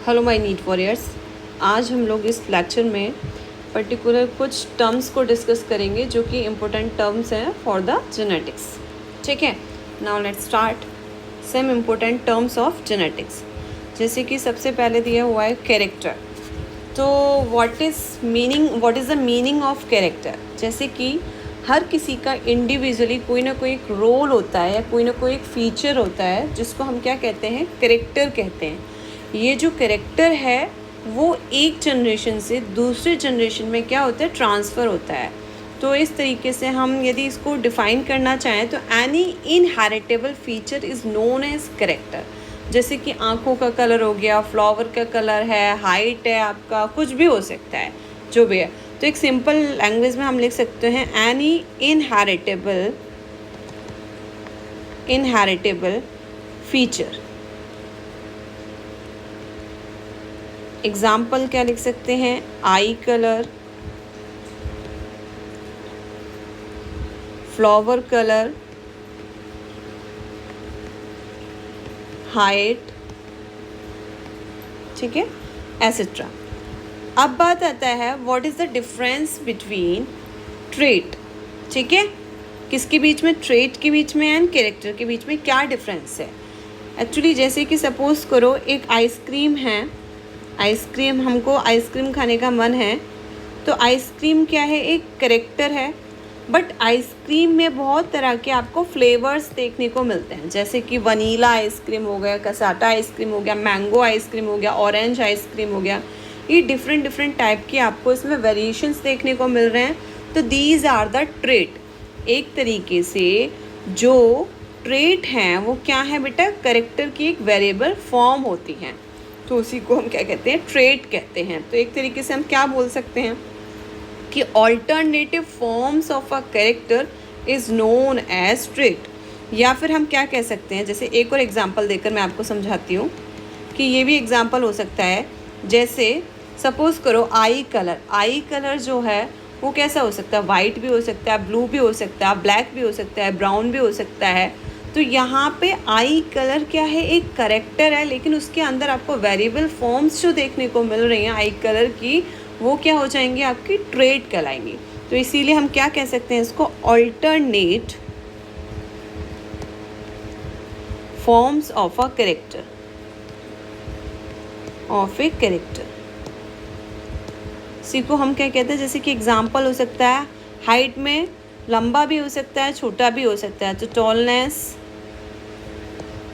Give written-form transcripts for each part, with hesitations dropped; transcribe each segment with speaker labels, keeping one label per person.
Speaker 1: Hello my NEET warriors. आज हम लोग इस लेक्चर में पर्टिकुलर कुछ टर्म्स को डिस्कस करेंगे जो कि इम्पोर्टेंट टर्म्स हैं फॉर द जेनेटिक्स। ठीक है, now let's start some important terms of genetics. जैसे कि सबसे पहले दिया हुआ है कैरेक्टर। तो what is the meaning of character. जैसे कि हर किसी का इंडिविजुअली कोई ना कोई एक रोल होता है या कोई ना कोई एक फीचर होता है जिसको हम क्या कहते हैं, कैरेक्टर कहते हैं। ये जो कैरेक्टर है वो एक जनरेशन से दूसरे जनरेशन में क्या होता है, ट्रांसफ़र होता है। तो इस तरीके से हम यदि इसको डिफ़ाइन करना चाहें तो any inheritable feature is known as character. जैसे कि आँखों का कलर हो गया, फ्लावर का कलर है, हाइट है, आपका कुछ भी हो सकता है, जो भी है। तो एक सिंपल लैंग्वेज में हम लिख सकते हैं एनी इनहेरिटेबल फीचर। एग्जाम्पल क्या लिख सकते हैं, आई कलर, फ्लावर कलर, हाइट, ठीक है, एसेट्रा। अब बात आता है what is the difference between trait. ठीक है, किसके बीच में, ट्रेट के बीच में एंड कैरेक्टर के बीच में क्या डिफरेंस है। एक्चुअली जैसे कि सपोज़ करो एक आइसक्रीम है, आइसक्रीम, हमको आइसक्रीम खाने का मन है, तो आइसक्रीम क्या है, एक कैरेक्टर है। बट आइसक्रीम में बहुत तरह के आपको फ्लेवर्स देखने को मिलते हैं, जैसे कि वनीला आइसक्रीम हो गया, कसाटा आइसक्रीम हो गया, मैंगो आइसक्रीम हो गया, ऑरेंज आइसक्रीम हो गया। ये डिफरेंट टाइप की आपको इसमें वेरिएशंस देखने को मिल रहे हैं। तो दीज आर द ट्रेट। एक तरीके से जो ट्रेट हैं वो क्या है बेटा, कैरेक्टर की एक वेरिएबल फॉर्म होती हैं। तो उसी को हम क्या कहते हैं, ट्रेट कहते हैं। तो एक तरीके से हम क्या बोल सकते हैं कि alternative forms of a character is known as trait. या फिर हम क्या कह सकते हैं, जैसे एक और एग्जांपल देकर मैं आपको समझाती हूँ कि ये भी एग्जांपल हो सकता है। जैसे सपोज़ करो आई कलर जो है वो कैसा हो सकता है, वाइट भी हो सकता है, ब्लू भी हो सकता है, ब्लैक भी हो सकता है, ब्राउन भी हो सकता है। तो यहाँ पे आई कलर क्या है, एक कैरेक्टर है, लेकिन उसके अंदर आपको वेरिएबल फॉर्म्स जो देखने को मिल रही हैं आई कलर की, वो क्या हो जाएंगी, आपकी ट्रेट कहलाएंगी। तो इसीलिए हम क्या कह सकते हैं इसको, alternate forms of a character, इसी को हम क्या कहते हैं, जैसे कि एग्जाम्पल हो सकता है हाइट में लंबा भी हो सकता है, छोटा भी हो सकता है। तो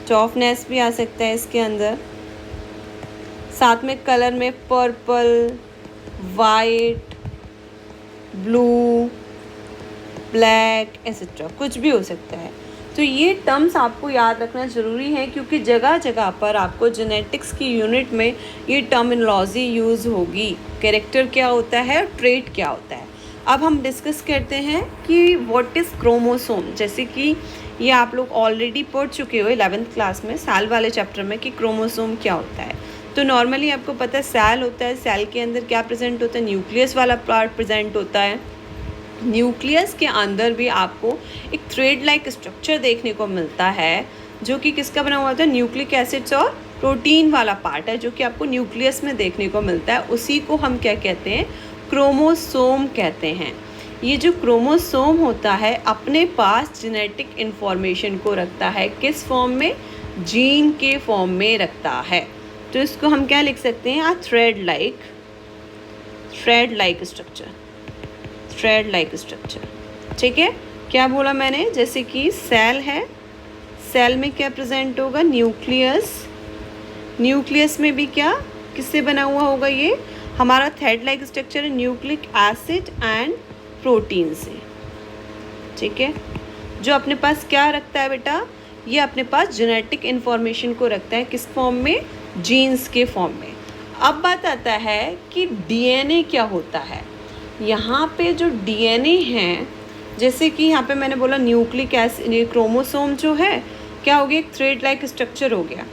Speaker 1: टॉफनेस भी आ सकता है इसके अंदर। साथ में कलर में purple, white, blue, black, etcetera, कुछ भी हो सकता है। तो ये टर्म्स आपको याद रखना ज़रूरी है, क्योंकि जगह जगह पर आपको जेनेटिक्स की यूनिट में ये टर्मिनोलॉजी यूज़ होगी। कैरेक्टर क्या होता है और ट्रेट क्या होता है। अब हम डिस्कस करते हैं कि व्हाट इज़ क्रोमोसोम। जैसे कि ये आप लोग ऑलरेडी पढ़ चुके हो 11th क्लास में, सेल वाले चैप्टर में, कि क्रोमोसोम क्या होता है। तो नॉर्मली आपको पता है सेल होता है, सेल के अंदर क्या प्रेजेंट होता है, न्यूक्लियस वाला पार्ट प्रेजेंट होता है। न्यूक्लियस के अंदर भी आपको एक थ्रेड लाइक स्ट्रक्चर देखने को मिलता है, जो कि किसका बना हुआ होता है, न्यूक्लिक एसिड्स और प्रोटीन वाला पार्ट है, जो कि आपको न्यूक्लियस में देखने को मिलता है। उसी को हम क्या कहते हैं, क्रोमोसोम कहते हैं। ये जो क्रोमोसोम होता है अपने पास जेनेटिक इन्फॉर्मेशन को रखता है, किस फॉर्म में, जीन के फॉर्म में रखता है। तो इसको हम क्या लिख सकते हैं, थ्रेड लाइक स्ट्रक्चर। ठीक है, क्या बोला मैंने, जैसे कि सेल है, सेल में क्या प्रेजेंट होगा, न्यूक्लियस में भी क्या, किससे बना हुआ होगा, ये हमारा थ्रेड लाइक स्ट्रक्चर है, न्यूक्लिक एसिड एंड प्रोटीन से। ठीक है, जो अपने पास क्या रखता है बेटा, ये अपने पास जेनेटिक इन्फॉर्मेशन को रखता है, किस फॉर्म में, जीन्स के फॉर्म में। अब बात आता है कि डीएनए क्या होता है। यहाँ पे जो डीएनए हैं, जैसे कि यहाँ पे मैंने बोला न्यूक्लिक एसिड, क्रोमोसोम जो है क्या हो गया, एक थ्रेड लाइक स्ट्रक्चर हो गया।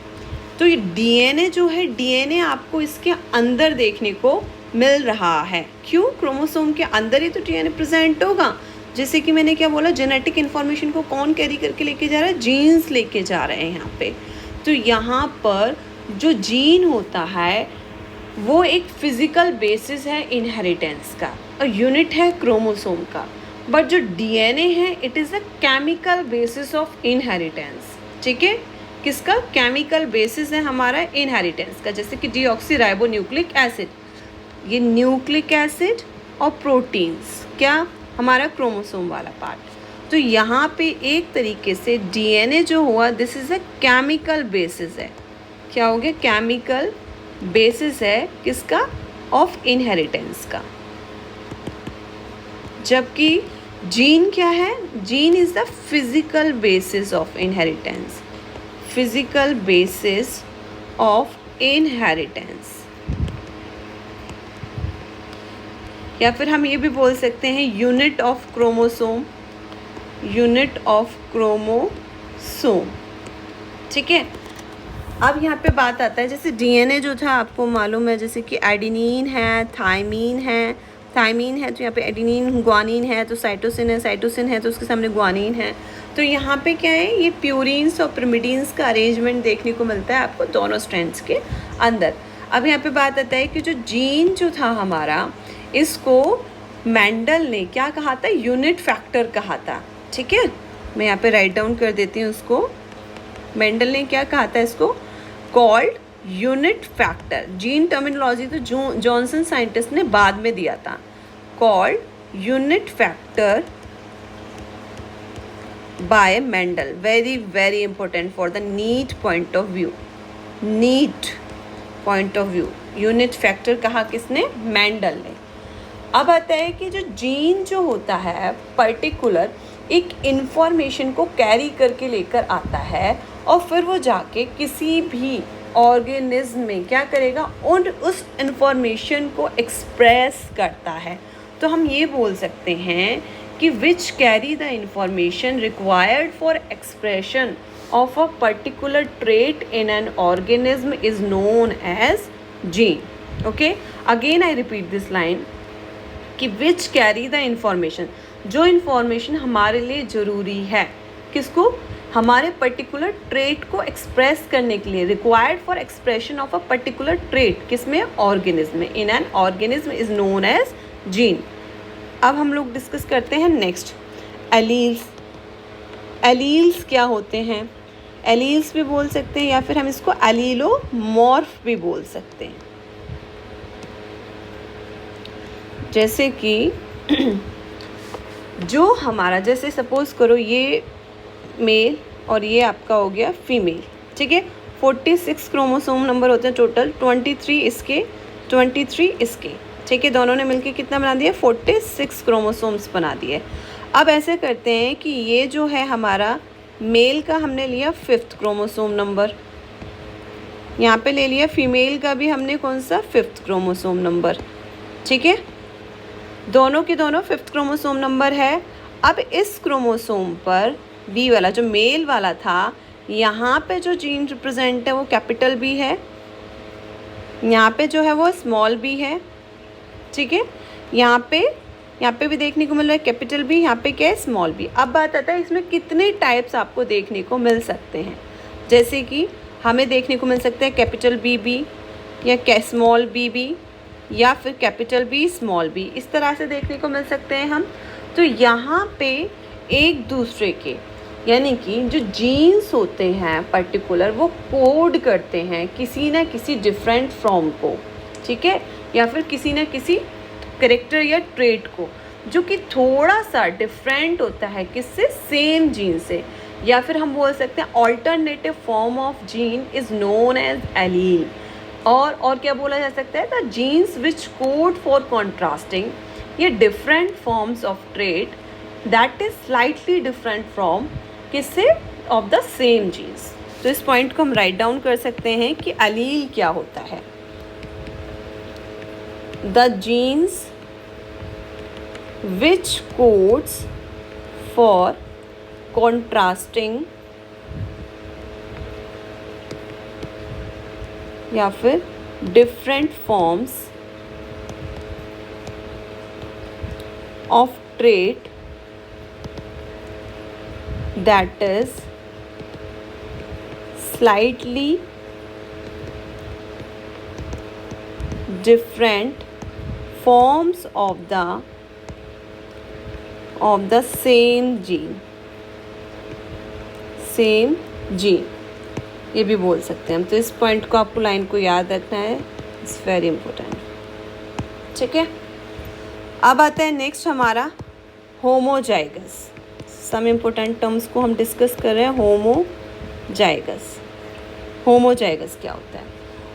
Speaker 1: तो ये डीएनए जो है, डीएनए आपको इसके अंदर देखने को मिल रहा है। क्यों, क्रोमोसोम के अंदर ही तो डीएनए प्रेजेंट होगा। जैसे कि मैंने क्या बोला, जेनेटिक इन्फॉर्मेशन को कौन कैरी करके लेके जा रहा है, जीन्स लेके जा रहे हैं यहाँ पे। तो यहाँ पर जो जीन होता है वो एक फिजिकल बेसिस है इनहेरिटेंस का और यूनिट है क्रोमोसोम का, बट जो डीएनए है it is a chemical basis of inheritance. ठीक है, किसका केमिकल बेसिस है हमारा इनहेरिटेंस का, जैसे कि डीऑक्सीराइबोन्यूक्लिक एसिड, ये न्यूक्लिक एसिड और प्रोटीन्स, क्या हमारा क्रोमोसोम वाला पार्ट। तो यहाँ पे एक तरीके से डीएनए जो हुआ this is a chemical basis है, क्या हो गया, केमिकल बेसिस है किसका, ऑफ इनहेरिटेंस का। जबकि जीन क्या है, gene is the physical basis of inheritance, physical basis of inheritance, या फिर हम ये भी बोल सकते हैं unit of chromosome, unit of chromosome. ठीक है, अब यहाँ पे बात आता है जैसे डीएनए जो था आपको मालूम है, जैसे कि एडेनिन है, थाइमीन है, थाइमीन है तो यहाँ पे एडेनिन, ग्वानिन है तो साइटोसिन है, साइटोसिन है तो उसके सामने ग्वानिन है। तो यहाँ पे क्या है, ये प्यूरिन्स और पिरिमिडीन्स का अरेंजमेंट देखने को मिलता है आपको दोनों स्ट्रैंड्स के अंदर। अब यहाँ पे बात आता है कि जो जीन जो था हमारा, इसको मेंडल ने क्या कहा था, यूनिट फैक्टर कहा था। ठीक है, मैं यहाँ पे राइट डाउन कर देती हूँ उसको। मेंडल ने क्या कहा था इसको, called unit factor. Gene terminology तो जॉनसन साइंटिस्ट ने बाद में दिया था, called unit factor by Mendel. Very very important for the NEET point of view, NEET point of view. Unit factor कहा किसने, मेंडल ने। अब आता है कि जो जीन जो होता है पर्टिकुलर एक इंफॉर्मेशन को कैरी करके लेकर आता है और फिर वो जाके किसी भी ऑर्गेनिज्म में क्या करेगा, उस इंफॉर्मेशन को एक्सप्रेस करता है। तो हम ये बोल सकते हैं कि which carry the information required for expression of a particular trait in an organism is known as gene. Okay, again I repeat this line कि विच कैरी द इंफॉर्मेशन, जो इंफॉर्मेशन हमारे लिए ज़रूरी है, किसको, हमारे पर्टिकुलर ट्रेट को express करने के लिए, required for expression of a particular trait, किसमें, ऑर्गेनिज्म में, in an organism is known as gene. अब हम लोग डिस्कस करते हैं नेक्स्ट, एलील्स। एलील्स क्या होते हैं, एलील्स भी बोल सकते हैं या फिर हम इसको एलीलोमॉर्फ भी बोल सकते हैं। जैसे कि जो हमारा, जैसे सपोज करो ये मेल और ये आपका हो गया फीमेल। ठीक है, 46 क्रोमोसोम नंबर होते हैं टोटल, 23 इसके, 23 इसके। ठीक है, दोनों ने मिलके कितना बना दिया, 46 क्रोमोसोम्स बना दिए। अब ऐसे करते हैं कि ये जो है हमारा मेल का हमने लिया 5th क्रोमोसोम नंबर, यहाँ पे ले लिया फीमेल का भी हमने कौन सा, 5th क्रोमोसोम नंबर। ठीक है, दोनों के दोनों 5th क्रोमोसोम नंबर है। अब इस क्रोमोसोम पर बी वाला जो मेल वाला था, यहाँ पे जो जीन रिप्रेजेंट है वो कैपिटल बी है, यहाँ पे जो है वो स्मॉल बी है। ठीक है, यहाँ पे भी देखने को मिल रहा है कैपिटल बी, यहाँ पे क्या है, स्मॉल बी। अब बात आता है इसमें कितने टाइप्स आपको देखने को मिल सकते हैं, जैसे कि हमें देखने को मिल सकते हैं कैपिटल बी बी या स्मॉल बी बी या फिर कैपिटल बी स्मॉल बी, इस तरह से देखने को मिल सकते हैं हम। तो यहाँ पे एक दूसरे के, यानी कि जो जीन्स होते हैं पर्टिकुलर, वो कोड करते हैं किसी न किसी डिफरेंट फॉर्म को। ठीक है, या फिर किसी न किसी कैरेक्टर या ट्रेट को, जो कि थोड़ा सा डिफरेंट होता है किससे, सेम जीन से। या फिर हम बोल सकते हैं alternative form of gene is known as allele. और क्या बोला जा सकता है, the genes which code for contrasting ये different forms of trait that is slightly different from किससे, ऑफ द सेम जीन्स। तो इस पॉइंट को हम राइट डाउन कर सकते हैं कि एलील क्या होता है, the genes which codes for contrasting या फिर different forms of trait that is slightly different forms of the same gene, same gene, ये भी बोल सकते हैं हम। तो इस पॉइंट को आपको लाइन को याद रखना है, इट्स वेरी इंपॉर्टेंट। ठीक है, अब आता है नेक्स्ट हमारा होमोजाइगस। सम इम्पोर्टेंट टर्म्स को हम डिस्कस कर रहे हैं। होमोजाइगस, होमोजाइगस क्या होता है?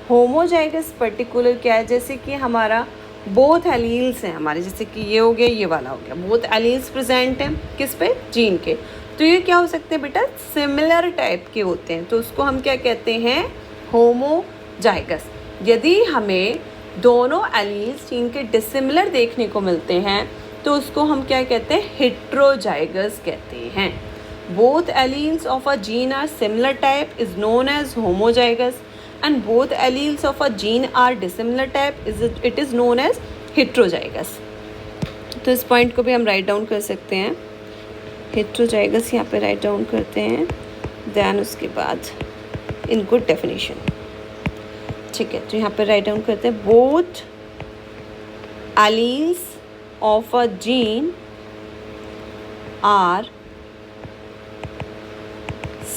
Speaker 1: होमोजाइगस पर्टिकुलर क्या है? जैसे कि हमारा बोथ एलील्स हैं हमारे, जैसे कि ये हो गया, ये वाला हो गया, बोथ एलील्स प्रेजेंट हैं किस पे? जीन के। तो ये क्या हो सकते हैं बेटा? सिमिलर टाइप के होते हैं, तो उसको हम क्या कहते हैं? होमोजाइगस। यदि हमें दोनों एलील्स जीन के डिसिमिलर देखने को मिलते हैं तो उसको हम क्या कहते हैं? हेट्रोजाइगस कहते हैं। Both alleles of a gene are similar type is known as homozygous, and both alleles of a gene are dissimilar type it is known as heterozygous। तो इस पॉइंट को भी हम राइट डाउन कर सकते हैं, हेट्रोजाइगस यहाँ पे राइट डाउन करते हैं, देन उसके बाद इनको डेफिनेशन। ठीक है, तो यहाँ पे राइट डाउन करते हैं both alleles of a gene are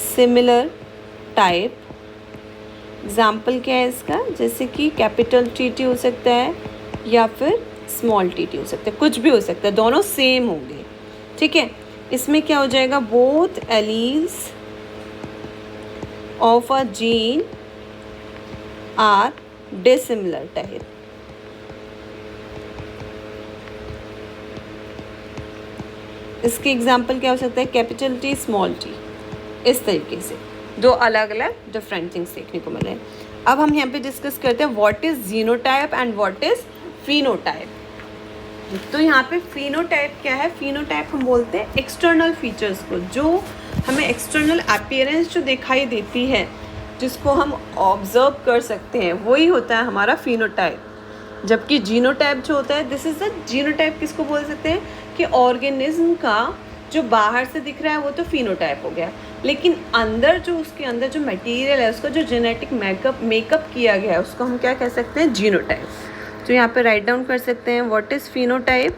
Speaker 1: similar type। Example क्या है इसका? जैसे कि कैपिटल टी हो सकता है या फिर स्मॉल टी हो सकता है, कुछ भी हो सकता है, दोनों सेम होंगे। ठीक है, इसमें क्या हो जाएगा? Both alleles of a gene are dissimilar type. इसके एग्जाम्पल क्या हो सकता है? कैपिटल टी, स्मॉल टी, इस तरीके से दो अलग अलग डिफरेंट थिंग्स देखने को मिले। अब हम यहाँ पे डिस्कस करते हैं what is genotype and what is phenotype. तो यहाँ पे फिनोटाइप क्या है? फिनोटाइप हम बोलते हैं एक्सटर्नल फीचर्स को, जो हमें एक्सटर्नल अपीयरेंस जो दिखाई देती है, जिसको हम ऑब्जर्व कर सकते हैं, वही होता है हमारा फिनोटाइप। जबकि जीनोटाइप जो होता है, दिस इज़ द जीनोटाइप किसको बोल सकते हैं? कि ऑर्गेनिज्म का जो बाहर से दिख रहा है वो तो फिनोटाइप हो गया, लेकिन अंदर जो उसके अंदर जो मटेरियल है, उसका जो जेनेटिक मेकअप किया गया है, उसको हम क्या कह सकते हैं? जीनोटाइप। तो यहाँ पे राइट डाउन कर सकते हैं what is phenotype.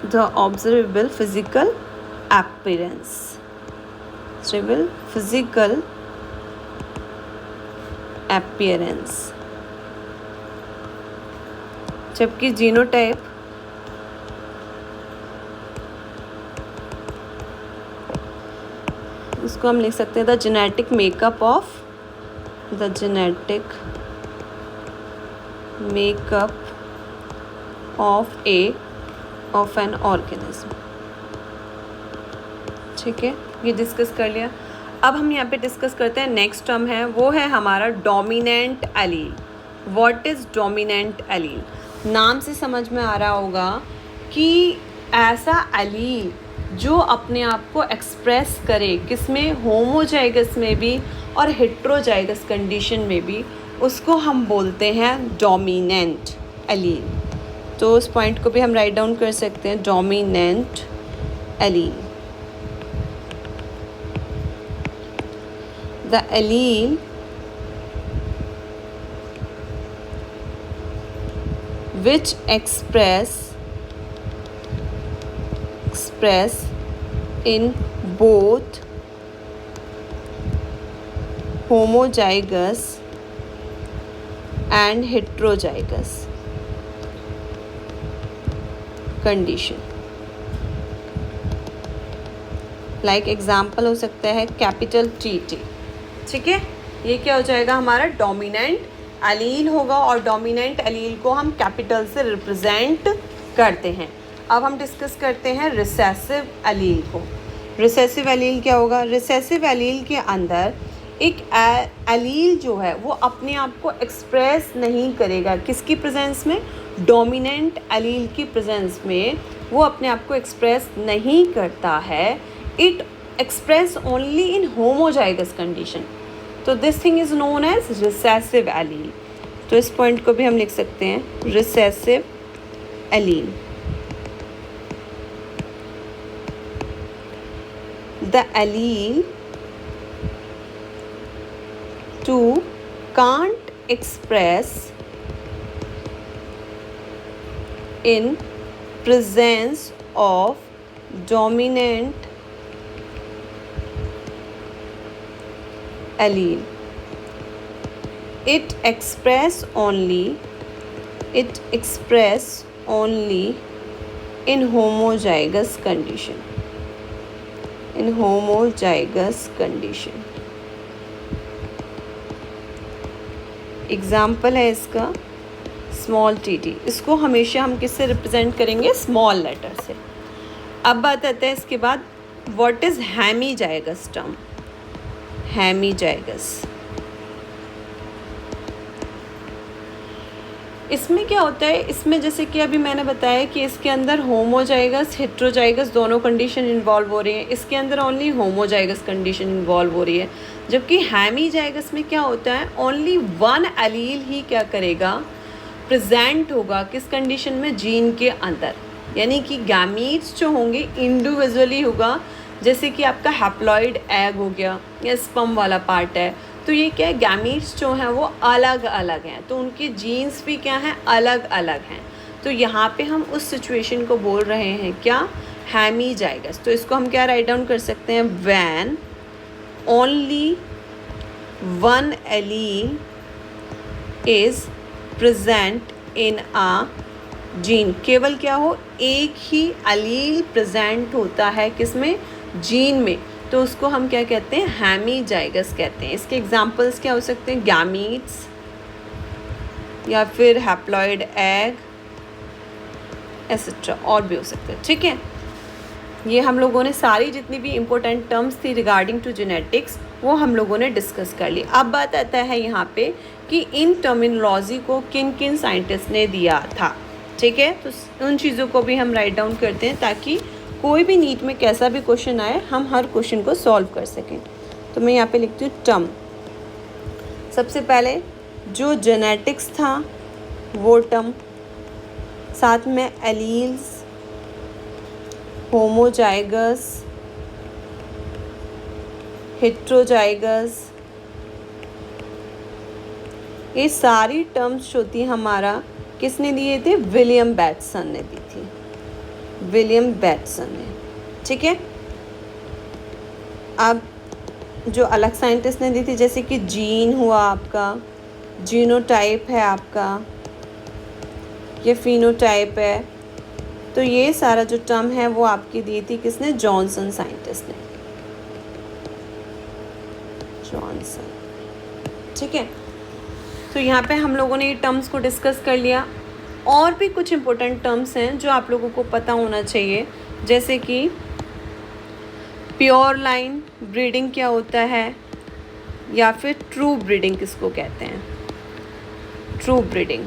Speaker 1: The observable physical appearance, physical appearance. जबकि जीनोटाइप इसको हम लिख सकते हैं the genetic makeup of an organism. ठीक है, ये डिस्कस कर लिया। अब हम यहाँ पे डिस्कस करते हैं नेक्स्ट टर्म है, वो है हमारा dominant allele. What is dominant allele? नाम से समझ में आ रहा होगा कि ऐसा एलील जो अपने आप को एक्सप्रेस करे, किसमें? होमोजाइगस में भी और हेट्रोजाइगस कंडीशन में भी, उसको हम बोलते हैं डोमिनेंट एलील। तो उस पॉइंट को भी हम राइट डाउन कर सकते हैं, dominant allele. The allele which express in both homozygous and heterozygous condition। Like example हो सकता है कैपिटल टी। ठीक है, ये क्या हो जाएगा? हमारा डोमिनेंट एलील होगा, और डोमिनेंट एलील को हम कैपिटल से रिप्रेजेंट करते हैं। अब हम डिस्कस करते हैं रिसेसिव एलील को। रिसेसिव एलील क्या होगा? रिसेसिव एलील के अंदर एक एलील जो है वो अपने आप को एक्सप्रेस नहीं करेगा, किसकी प्रेजेंस में? डोमिनेंट एलील की प्रेजेंस में वो अपने आप को एक्सप्रेस नहीं करता है। It express only in homozygous condition, तो this thing is known as recessive allele. तो इस पॉइंट को भी हम लिख सकते हैं recessive allele. The allele 2 can't express in presence of dominant allele. It express only in homozygous condition. In homozygous condition. Example है इसका स्मॉल टी. इसको हमेशा हम किससे रिप्रेजेंट करेंगे? स्मॉल लेटर से. अब बात आते हैं इसके बाद what is hemizygous term. Hemizygous, इसमें क्या होता है? इसमें जैसे कि अभी मैंने बताया कि इसके अंदर होमोजाइगस हेट्रोजाइगस दोनों कंडीशन इन्वॉल्व हो रही है. इसके अंदर ओनली होमोजाइगस कंडीशन इन्वॉल्व हो रही है. जबकि हेमीजाइगस में क्या होता है? ओनली वन एलील ही क्या करेगा? प्रेजेंट होगा. किस कंडीशन में? जीन के अंदर. यानी कि गैमीट्स जो होंगे इंडिविजुअली होगा. जैसे कि आपका हैप्लॉइड एग हो गया या स्पर्म वाला पार्ट है, तो ये क्या है? गैमीट्स जो हैं वो अलग अलग हैं, तो उनके जीन्स भी क्या हैं? अलग अलग हैं. तो यहाँ पे हम उस सिचुएशन को बोल रहे हैं क्या? हेमीजाइगस. तो इसको हम क्या राइट डाउन कर सकते हैं? When only one allele is present in a gene. केवल क्या हो? एक ही एलील प्रेजेंट होता है किसमें? जीन में. तो उसको हम क्या कहते हैं? हेमीजाइगस कहते हैं. इसके एग्जांपल्स क्या हो सकते हैं? गैमीट्स या फिर हैप्लॉइड एग एसेट्रा, और भी हो सकते हैं. ठीक है, ये हम लोगों ने सारी जितनी भी इम्पोर्टेंट टर्म्स थी रिगार्डिंग टू जेनेटिक्स वो हम लोगों ने डिस्कस कर ली. अब बात आता है यहाँ पे कि इन टर्मिनोलॉजी को किन किन साइंटिस्ट ने दिया था. ठीक है, तो उन चीज़ों को भी हम राइट डाउन करते हैं ताकि कोई भी नीट में कैसा भी क्वेश्चन आए हम हर क्वेश्चन को सॉल्व कर सकें. तो मैं यहाँ पे लिखती हूँ टर्म. सबसे पहले जो जेनेटिक्स था वो टर्म, साथ में एलील्स, होमोजाइगस, हेट्रोजाइगस, ये सारी टर्म्स जो थी हमारा किसने दिए थे? विलियम बैटसन ने दी थी. विलियम बैटसन ने. ठीक है, अब जो अलग साइंटिस्ट ने दी थी जैसे कि जीन हुआ आपका, जीनोटाइप है आपका, ये फिनोटाइप है, तो ये सारा जो टर्म है वो आपकी दी थी किसने? जॉनसन साइंटिस्ट ने. जॉनसन. ठीक है, तो यहाँ पे हम लोगों ने ये टर्म्स को डिस्कस कर लिया. और भी कुछ इम्पोर्टेंट टर्म्स हैं जो आप लोगों को पता होना चाहिए, जैसे कि प्योर लाइन ब्रीडिंग क्या होता है, या फिर ट्रू ब्रीडिंग किसको कहते हैं? True breeding.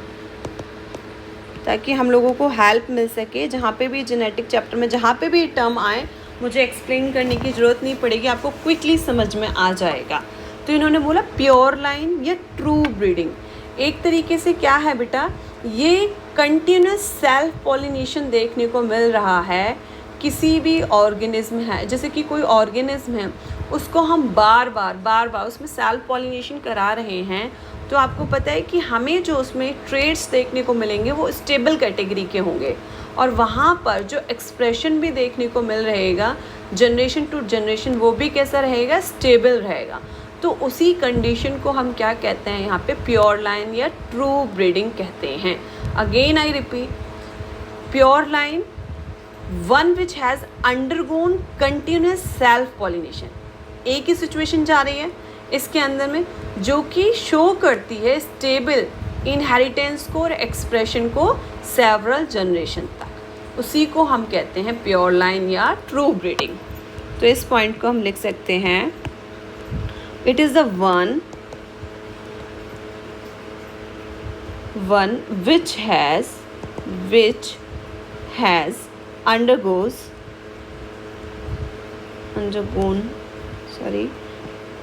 Speaker 1: ताकि हम लोगों को हेल्प मिल सके जहाँ पे भी जेनेटिक चैप्टर में जहाँ पे भी टर्म आए मुझे एक्सप्लेन करने की ज़रूरत नहीं पड़ेगी, आपको क्विकली समझ में आ जाएगा. तो इन्होंने बोला प्योर लाइन या ट्रू ब्रीडिंग. एक तरीके से क्या है बेटा? ये कंटिन्यूस सेल्फ पॉलिनेशन देखने को मिल रहा है किसी भी ऑर्गेनिज्म है. जैसे कि कोई ऑर्गेनिज्म है उसको हम बार बार उसमें सेल्फ पॉलिनेशन करा रहे हैं, तो आपको पता है कि हमें जो उसमें ट्रेड्स देखने को मिलेंगे वो स्टेबल कैटेगरी के होंगे. और वहाँ पर जो एक्सप्रेशन भी देखने को मिल रहेगा जनरेशन टू जनरेशन वो भी कैसा रहेगा? स्टेबल रहेगा. तो उसी कंडीशन को हम क्या कहते हैं यहाँ पे? प्योर लाइन या ट्रू ब्रीडिंग कहते हैं. Again I repeat, pure line one which has undergone continuous self pollination. एक ही सिचुएशन जा रही है इसके अंदर में जो कि शो करती है स्टेबल इनहेरिटेंस को और एक्सप्रेशन को सेवरल जनरेशन तक. उसी को हम कहते हैं प्योर लाइन या ट्रू ब्रीडिंग. तो इस पॉइंट को हम लिख सकते हैं, it is the one which has undergone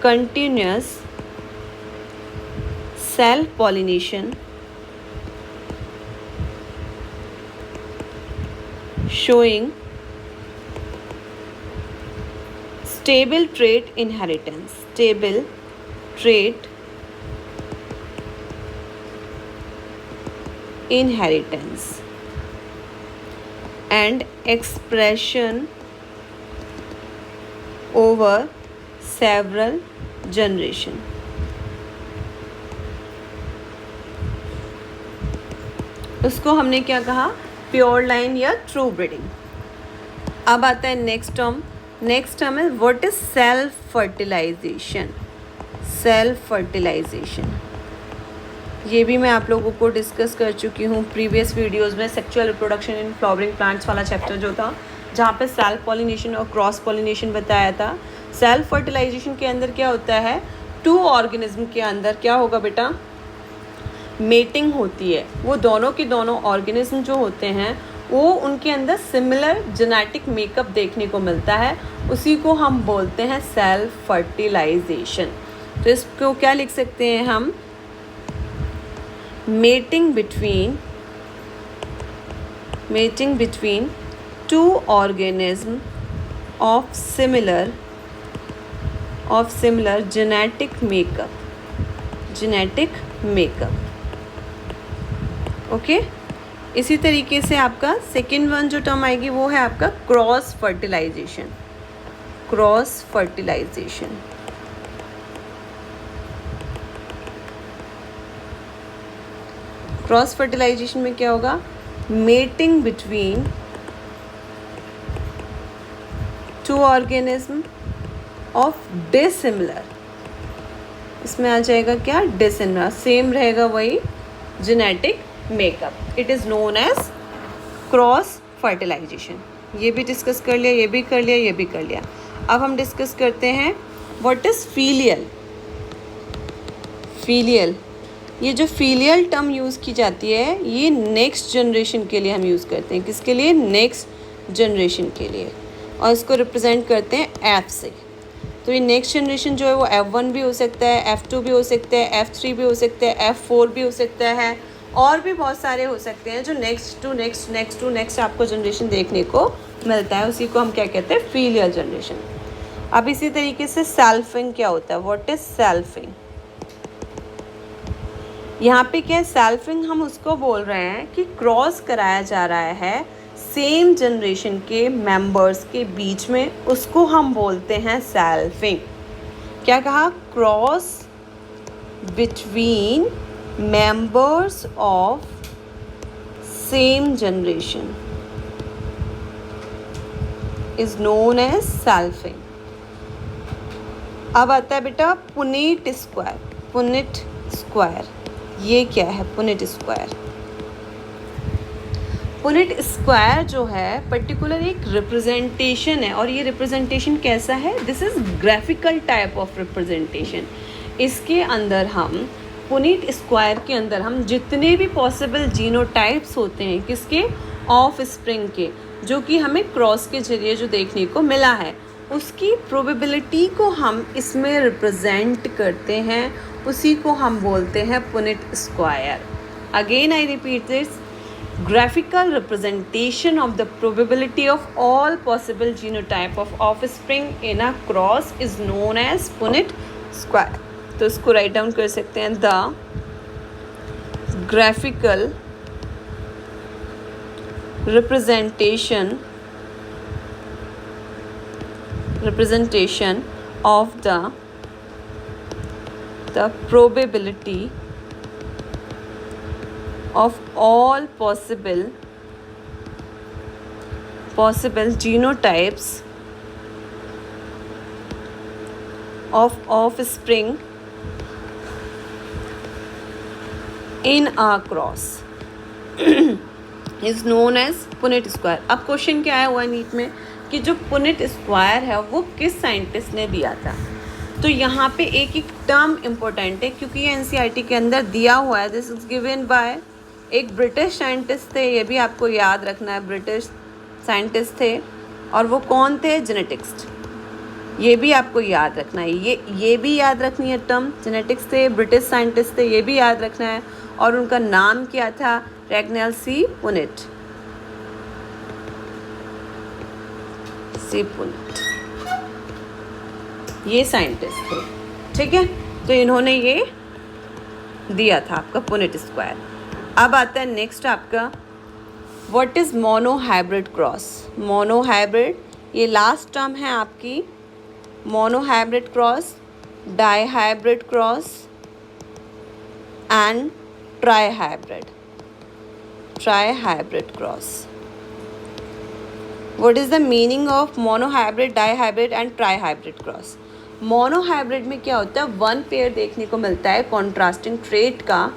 Speaker 1: continuous self pollination showing stable trait inheritance. Stable trait inheritance and expression over several generation. उसको हमने क्या कहा, प्योर लाइन या ट्रू ब्रीडिंग। अब आता है नेक्स्ट टर्म है what is self fertilisation. Self fertilisation ये भी मैं आप लोगों को डिस्कस कर चुकी हूँ प्रीवियस वीडियोस में। Sexual reproduction in flowering plants वाला चैप्टर जो था, जहाँ पे सेल्फ पॉलिनेशन और क्रॉस पॉलिनेशन बताया था। सेल्फ फर्टिलाइजेशन के अंदर क्या होता है, 2 ऑर्गेनिज्म के अंदर क्या होगा बेटा, मेटिंग होती है। वो दोनों के दोनों ऑर्गेनिज्म जो होते हैं वो उनके अंदर सिमिलर जेनेटिक मेकअप देखने को मिलता है, उसी को हम बोलते हैं सेल्फ फर्टिलाइजेशन। तो इसको क्या लिख सकते हैं हम, mating between 2 organism of similar genetic makeup. Okay, इसी तरीके से आपका सेकेंड वन जो टर्म आएगी वो है आपका क्रॉस फर्टिलाइजेशन। क्रॉस फर्टिलाइजेशन में क्या होगा, mating between 2 organism of dissimilar, इसमें आ जाएगा क्या, डिसिमिलर, सेम रहेगा वही genetic makeup. It is known as cross fertilisation. ये भी डिस्कस कर लिया, ये भी कर लिया, ये भी कर लिया। अब हम डिस्कस करते हैं व्हाट इज़ फीलियल। ये जो फीलियल टर्म यूज़ की जाती है ये नेक्स्ट जनरेशन के लिए हम यूज़ करते हैं। किसके लिए, नेक्स्ट जनरेशन के लिए, और इसको रिप्रेजेंट करते हैं F से। तो ये नेक्स्ट जनरेशन जो है वो F1 भी हो सकता है, F2 भी हो सकता है, F3 भी हो सकता है, F4 भी हो सकता है, और भी बहुत सारे हो सकते हैं जो नेक्स्ट टू नेक्स्ट आपको जनरेशन देखने को मिलता है। उसी को हम क्या कहते हैं, फीलियल जनरेशन। अब इसी तरीके से सेल्फिंग क्या होता है, व्हाट इज सेल्फिंग। यहाँ पे क्या है, सेल्फिंग हम उसको बोल रहे हैं कि क्रॉस कराया जा रहा है सेम जनरेशन के मेंबर्स के बीच में, उसको हम बोलते हैं सेल्फिंग। क्या कहा, cross between members of same generation is known as selfing। अब आता है बेटा पुनेट स्क्वायर। ये क्या है, पुनेट स्क्वायर जो है पर्टिकुलर एक रिप्रेजेंटेशन है, और ये रिप्रेजेंटेशन कैसा है, this is graphical type of representation. इसके अंदर हम पुनेट स्क्वायर के अंदर हम जितने भी पॉसिबल जीनोटाइप्स होते हैं किसके, ऑफ स्प्रिंग के, जो कि हमें क्रॉस के जरिए जो देखने को मिला है, उसकी प्रोबेबिलिटी को हम इसमें रिप्रेजेंट करते हैं, उसी को हम बोलते हैं Punnett square. Again I repeat this, graphical representation of the probability of all possible genotype of offspring in a cross is known as Punnett square। तो इसको राइट डाउन कर सकते हैं, the graphical representation of the probability of all possible genotypes of offspring in a cross is known as Punnett square. अब question क्या आया हुआ NEET में कि जो पुनेट स्क्वायर है वो किस साइंटिस्ट ने दिया था। तो यहाँ पे एक एक टर्म इम्पोर्टेंट है क्योंकि ये एनसीईआरटी के अंदर दिया हुआ है। दिस इज गिवन बाय एक ब्रिटिश साइंटिस्ट थे, ये भी आपको याद रखना है, ब्रिटिश साइंटिस्ट थे, और वो कौन थे, जेनेटिक्स। ये भी आपको याद रखना है, ये भी याद रखनी है टर्म, जेनेटिक्स थे, ब्रिटिश साइंटिस्ट थे, ये भी याद रखना है। और उनका नाम क्या था, रैग्नेल सी पुनेट। ये साइंटिस्ट थे, ठीक है। तो इन्होंने ये दिया था आपका पुनेट स्क्वायर। अब आता है नेक्स्ट आपका what is monohybrid cross. Monohybrid ये लास्ट टर्म है आपकी। Monohybrid cross, dihybrid cross and trihybrid cross. What is the meaning of monohybrid, dihybrid and trihybrid cross. Monohybrid में क्या होता है, वन पेयर देखने को मिलता है कॉन्ट्रास्टिंग ट्रेट का,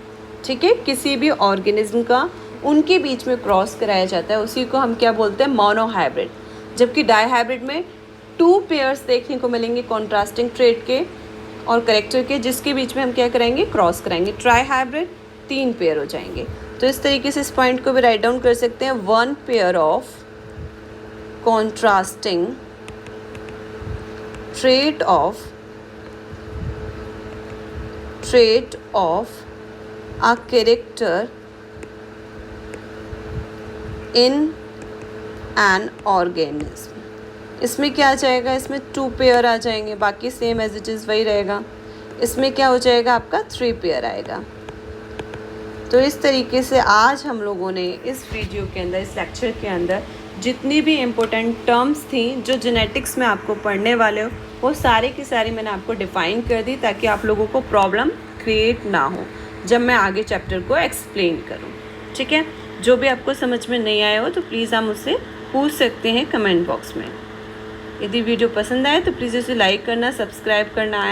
Speaker 1: ठीक है, किसी भी ऑर्गेनिज्म का, उनके बीच में क्रॉस कराया जाता है, उसी को हम क्या बोलते हैं, मोनोहाइब्रिड। जबकि डाईहाइब्रिड में टू पेयर्स देखने को मिलेंगे कॉन्ट्रास्टिंग ट्रेट के और करेक्टर के, जिसके बीच में हम क्या कराएंगे, क्रॉस कराएंगे। ट्राईहाइब्रिड 3 पेयर हो जाएंगे। तो इस तरीके से इस पॉइंट को भी राइट डाउन कर सकते हैं, one pair of contrasting trait of a character in an organism। इसमें क्या आ जाएगा, इसमें 2 पेयर आ जाएंगे, बाकी सेम एज इट इज़ वही रहेगा। इसमें क्या हो जाएगा आपका 3 पेयर आएगा। तो इस तरीके से आज हम लोगों ने इस वीडियो के अंदर, इस लेक्चर के अंदर जितनी भी इम्पोर्टेंट टर्म्स थी जो जेनेटिक्स में आपको पढ़ने वाले हो, वो सारी की सारी मैंने आपको डिफ़ाइन कर दी, ताकि आप लोगों को प्रॉब्लम क्रिएट ना हो जब मैं आगे चैप्टर को एक्सप्लेन करूँ। ठीक है, जो भी आपको समझ में नहीं आया हो तो प्लीज़ आप मुझसे पूछ सकते हैं कमेंट बॉक्स में। यदि वीडियो पसंद आए तो प्लीज़ इसे लाइक करना, सब्सक्राइब करना